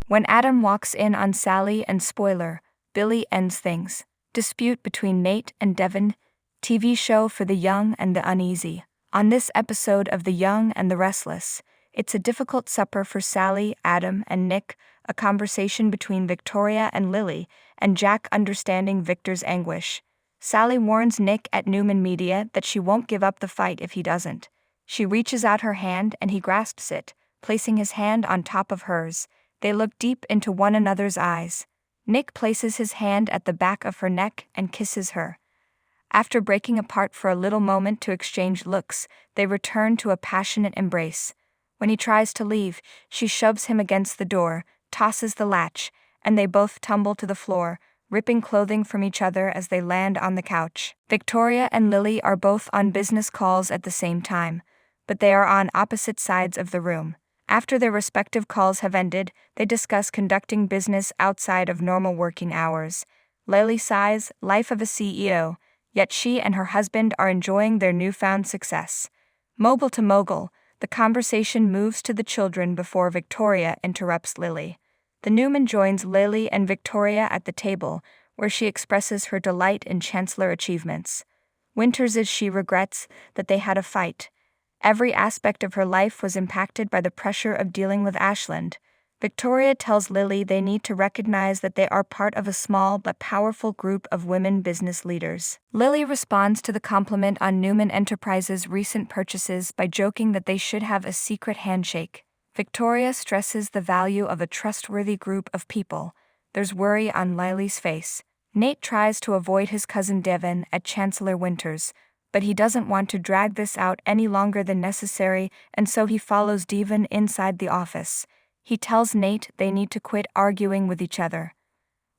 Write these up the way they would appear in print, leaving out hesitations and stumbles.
When Adam walks in on Sally and spoiler, Billy ends things. Dispute between Nate and Devon, TV show for the young and the uneasy. On this episode of The Young and the Restless, it's a difficult supper for Sally, Adam, and Nick, a conversation between Victoria and Lily, and Jack understanding Victor's anguish. Sally warns Nick at Newman Media that she won't give up the fight if he doesn't. She reaches out her hand and he grasps it, placing his hand on top of hers. They look deep into one another's eyes. Nick places his hand at the back of her neck and kisses her. After breaking apart for a little moment to exchange looks, they return to a passionate embrace. When he tries to leave, she shoves him against the door, tosses the latch, and they both tumble to the floor, ripping clothing from each other as they land on the couch. Victoria and Lily are both on business calls at the same time, but they are on opposite sides of the room. After their respective calls have ended, they discuss conducting business outside of normal working hours. Lily sighs, life of a CEO, yet she and her husband are enjoying their newfound success. Mogul to mogul, the conversation moves to the children before Victoria interrupts Lily. The Newman joins Lily and Victoria at the table, where she expresses her delight in Chancellor achievements. Winters as she regrets that they had a fight. Every aspect of her life was impacted by the pressure of dealing with Ashland. Victoria tells Lily they need to recognize that they are part of a small but powerful group of women business leaders. Lily responds to the compliment on Newman Enterprises' recent purchases by joking that they should have a secret handshake. Victoria stresses the value of a trustworthy group of people. There's worry on Lily's face. Nate tries to avoid his cousin Devon at Chancellor Winters, but he doesn't want to drag this out any longer than necessary, and so he follows Devon inside the office. He tells Nate they need to quit arguing with each other.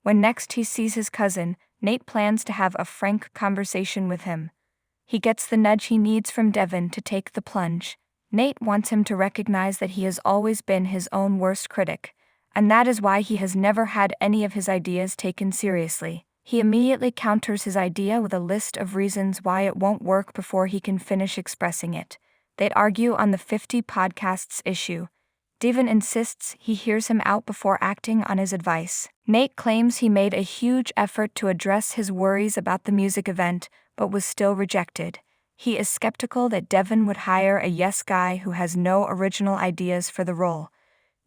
When next he sees his cousin, Nate plans to have a frank conversation with him. He gets the nudge he needs from Devon to take the plunge. Nate wants him to recognize that he has always been his own worst critic, and that is why he has never had any of his ideas taken seriously. He immediately counters his idea with a list of reasons why it won't work before he can finish expressing it. They'd argue on the 50 podcasts issue. Devon insists he hears him out before acting on his advice. Nate claims he made a huge effort to address his worries about the music event, but was still rejected. He is skeptical that Devon would hire a yes guy who has no original ideas for the role.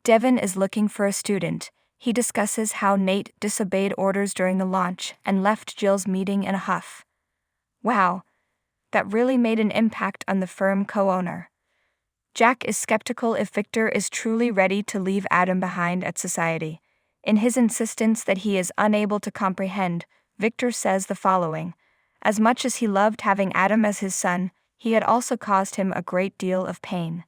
Devon is looking for a student. He discusses how Nate disobeyed orders during the launch and left Jill's meeting in a huff. Wow, that really made an impact on the firm co-owner. Jack is skeptical if Victor is truly ready to leave Adam behind at society. In his insistence that he is unable to comprehend, Victor says the following: as much as he loved having Adam as his son, he had also caused him a great deal of pain.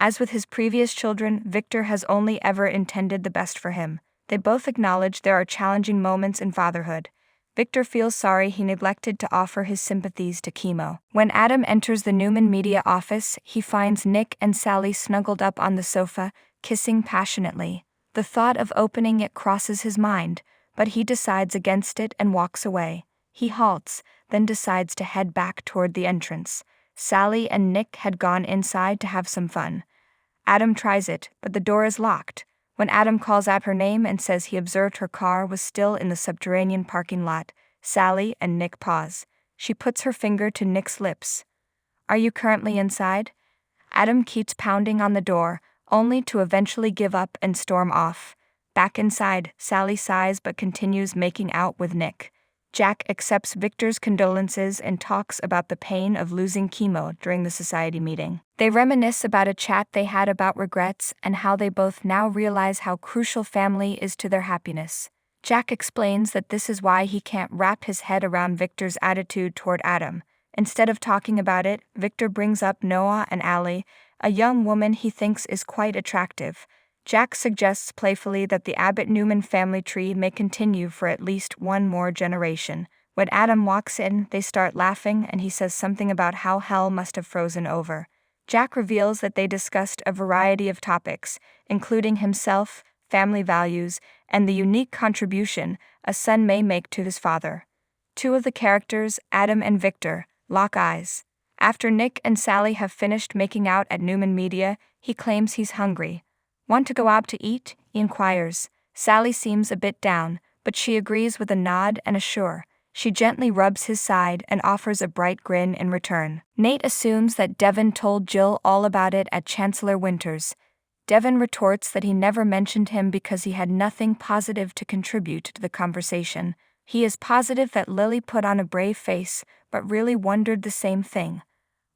As with his previous children, Victor has only ever intended the best for him. They both acknowledge there are challenging moments in fatherhood. Victor feels sorry he neglected to offer his sympathies to Chemo. When Adam enters the Newman Media office, he finds Nick and Sally snuggled up on the sofa, kissing passionately. The thought of opening it crosses his mind, but he decides against it and walks away. He halts, then decides to head back toward the entrance. Sally and Nick had gone inside to have some fun. Adam tries it, but the door is locked. When Adam calls out her name and says he observed her car was still in the subterranean parking lot, Sally and Nick pause. She puts her finger to Nick's lips. Are you currently inside? Adam keeps pounding on the door, only to eventually give up and storm off. Back inside, Sally sighs but continues making out with Nick. Jack accepts Victor's condolences and talks about the pain of losing Chemo during the society meeting. They reminisce about a chat they had about regrets and how they both now realize how crucial family is to their happiness. Jack explains that this is why he can't wrap his head around Victor's attitude toward Adam. Instead of talking about it, Victor brings up Noah and Allie, a young woman he thinks is quite attractive. Jack suggests playfully that the Abbott-Newman family tree may continue for at least one more generation. When Adam walks in, they start laughing and he says something about how hell must have frozen over. Jack reveals that they discussed a variety of topics, including himself, family values, and the unique contribution a son may make to his father. Two of the characters, Adam and Victor, lock eyes. After Nick and Sally have finished making out at Newman Media, he claims he's hungry. Want to go out to eat? he inquires. Sally seems a bit down, but she agrees with a nod and a sure. She gently rubs his side and offers a bright grin in return. Nate assumes that Devon told Jill all about it at Chancellor Winter's. Devon retorts that he never mentioned him because he had nothing positive to contribute to the conversation. He is positive that Lily put on a brave face, but really wondered the same thing.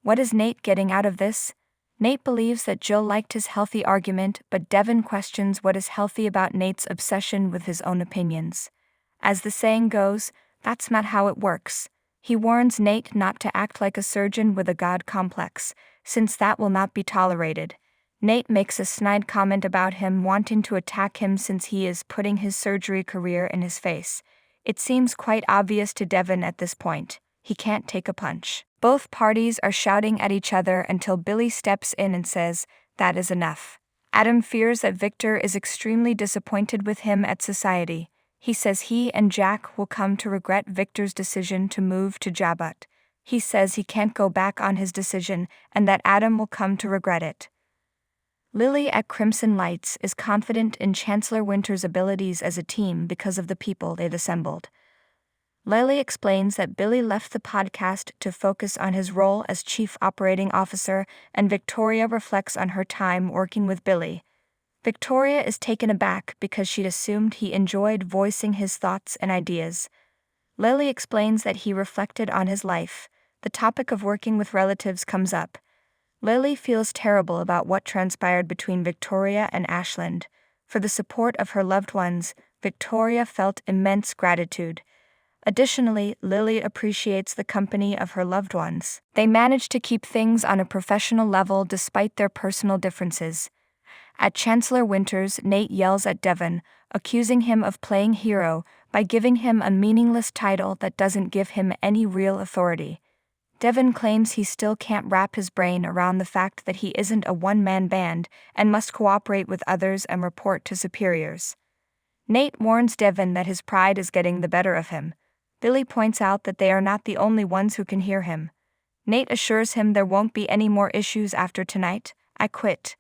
What is Nate getting out of this? Nate believes that Jill liked his healthy argument, but Devon questions what is healthy about Nate's obsession with his own opinions. As the saying goes, that's not how it works. He warns Nate not to act like a surgeon with a god complex, since that will not be tolerated. Nate makes a snide comment about him wanting to attack him since he is putting his surgery career in his face. It seems quite obvious to Devon at this point. He can't take a punch. Both parties are shouting at each other until Billy steps in and says, "That is enough." Adam fears that Victor is extremely disappointed with him at society. He says he and Jack will come to regret Victor's decision to move to Jabut. He says he can't go back on his decision and that Adam will come to regret it. Lily at Crimson Lights is confident in Chancellor Winter's abilities as a team because of the people they'd assembled. Lily explains that Billy left the podcast to focus on his role as Chief Operating Officer, and Victoria reflects on her time working with Billy. Victoria is taken aback because she'd assumed he enjoyed voicing his thoughts and ideas. Lily explains that he reflected on his life. The topic of working with relatives comes up. Lily feels terrible about what transpired between Victoria and Ashland. For the support of her loved ones, Victoria felt immense gratitude. Additionally, Lily appreciates the company of her loved ones. They manage to keep things on a professional level despite their personal differences. At Chancellor Winter's, Nate yells at Devon, accusing him of playing hero by giving him a meaningless title that doesn't give him any real authority. Devon claims he still can't wrap his brain around the fact that he isn't a one-man band and must cooperate with others and report to superiors. Nate warns Devon that his pride is getting the better of him. Billy points out that they are not the only ones who can hear him. Nate assures him there won't be any more issues after tonight. "I quit."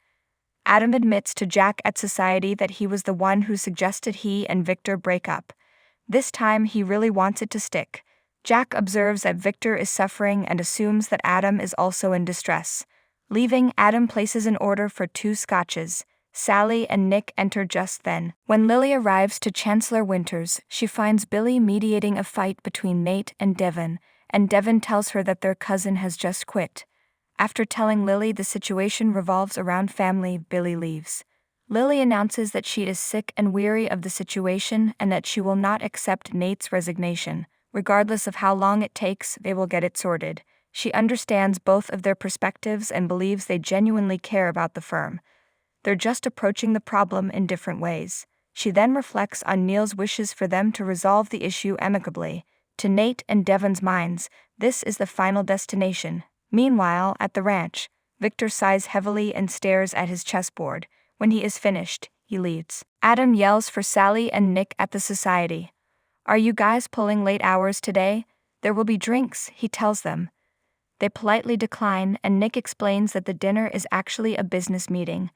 Adam admits to Jack at Society that he was the one who suggested he and Victor break up. This time he really wants it to stick. Jack observes that Victor is suffering and assumes that Adam is also in distress. Leaving, Adam places an order for 2 scotches. Sally and Nick enter just then. When Lily arrives to Chancellor Winter's, she finds Billy mediating a fight between Nate and Devon tells her that their cousin has just quit. After telling Lily the situation revolves around family, Billy leaves. Lily announces that she is sick and weary of the situation and that she will not accept Nate's resignation. Regardless of how long it takes, they will get it sorted. She understands both of their perspectives and believes they genuinely care about the firm. They're just approaching the problem in different ways. She then reflects on Neil's wishes for them to resolve the issue amicably. To Nate and Devon's minds, this is the final destination. Meanwhile, at the ranch, Victor sighs heavily and stares at his chessboard. When he is finished, he leaves. Adam yells for Sally and Nick at the Society. "Are you guys pulling late hours today? There will be drinks," he tells them. They politely decline, and Nick explains that the dinner is actually a business meeting.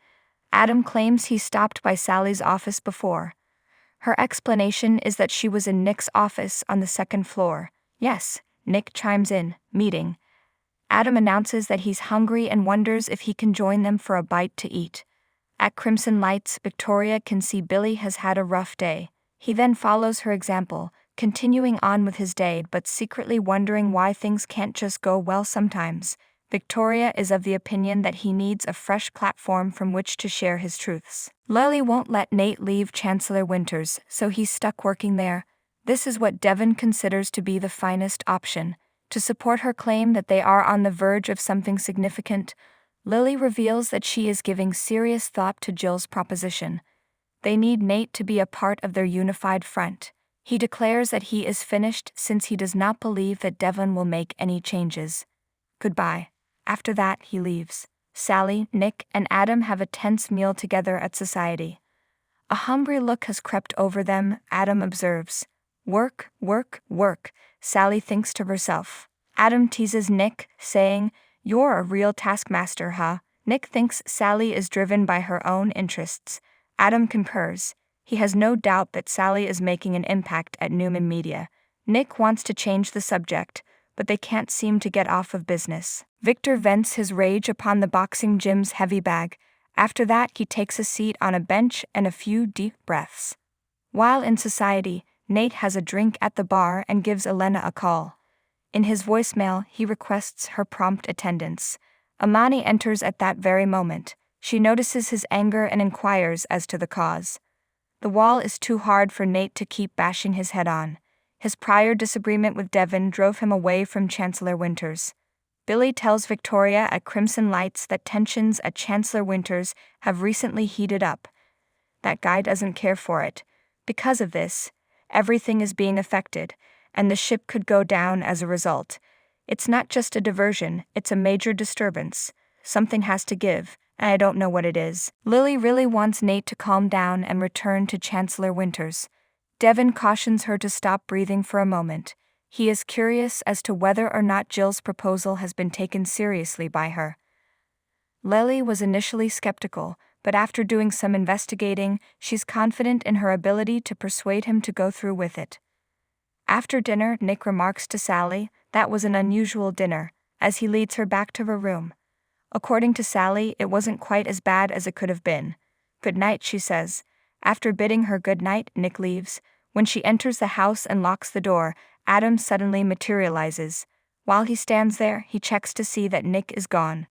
Adam claims he stopped by Sally's office before. Her explanation is that she was in Nick's office on the 2nd floor. "Yes," Nick chimes in, "meeting." Adam announces that he's hungry and wonders if he can join them for a bite to eat. At Crimson Lights, Victoria can see Billy has had a rough day. He then follows her example, continuing on with his day but secretly wondering why things can't just go well sometimes. Victoria is of the opinion that he needs a fresh platform from which to share his truths. Lily won't let Nate leave Chancellor Winter's, so he's stuck working there. This is what Devon considers to be the finest option. To support her claim that they are on the verge of something significant, Lily reveals that she is giving serious thought to Jill's proposition. They need Nate to be a part of their unified front. He declares that he is finished since he does not believe that Devon will make any changes. Goodbye. After that, he leaves. Sally, Nick, and Adam have a tense meal together at Society. A hungry look has crept over them, Adam observes. "Work, work, work," Sally thinks to herself. Adam teases Nick, saying, "You're a real taskmaster, huh?" Nick thinks Sally is driven by her own interests. Adam concurs. He has no doubt that Sally is making an impact at Newman Media. Nick wants to change the subject, but they can't seem to get off of business. Victor vents his rage upon the boxing gym's heavy bag. After that, he takes a seat on a bench and a few deep breaths. While in society, Nate has a drink at the bar and gives Elena a call. In his voicemail, he requests her prompt attendance. Amani enters at that very moment. She notices his anger and inquires as to the cause. The wall is too hard for Nate to keep bashing his head on. His prior disagreement with Devon drove him away from Chancellor Winters. Billy tells Victoria at Crimson Lights that tensions at Chancellor Winters have recently heated up. That guy doesn't care for it. Because of this, everything is being affected, and the ship could go down as a result. It's not just a diversion, it's a major disturbance. Something has to give, and I don't know what it is. Lily really wants Nate to calm down and return to Chancellor Winters. Devon cautions her to stop breathing for a moment. He is curious as to whether or not Jill's proposal has been taken seriously by her. Lily was initially skeptical, but after doing some investigating, she's confident in her ability to persuade him to go through with it. After dinner, Nick remarks to Sally, "That was an unusual dinner," as he leads her back to her room. According to Sally, it wasn't quite as bad as it could have been. "Good night," she says. After bidding her good night, Nick leaves. When she enters the house and locks the door, Adam suddenly materializes. While he stands there, he checks to see that Nick is gone.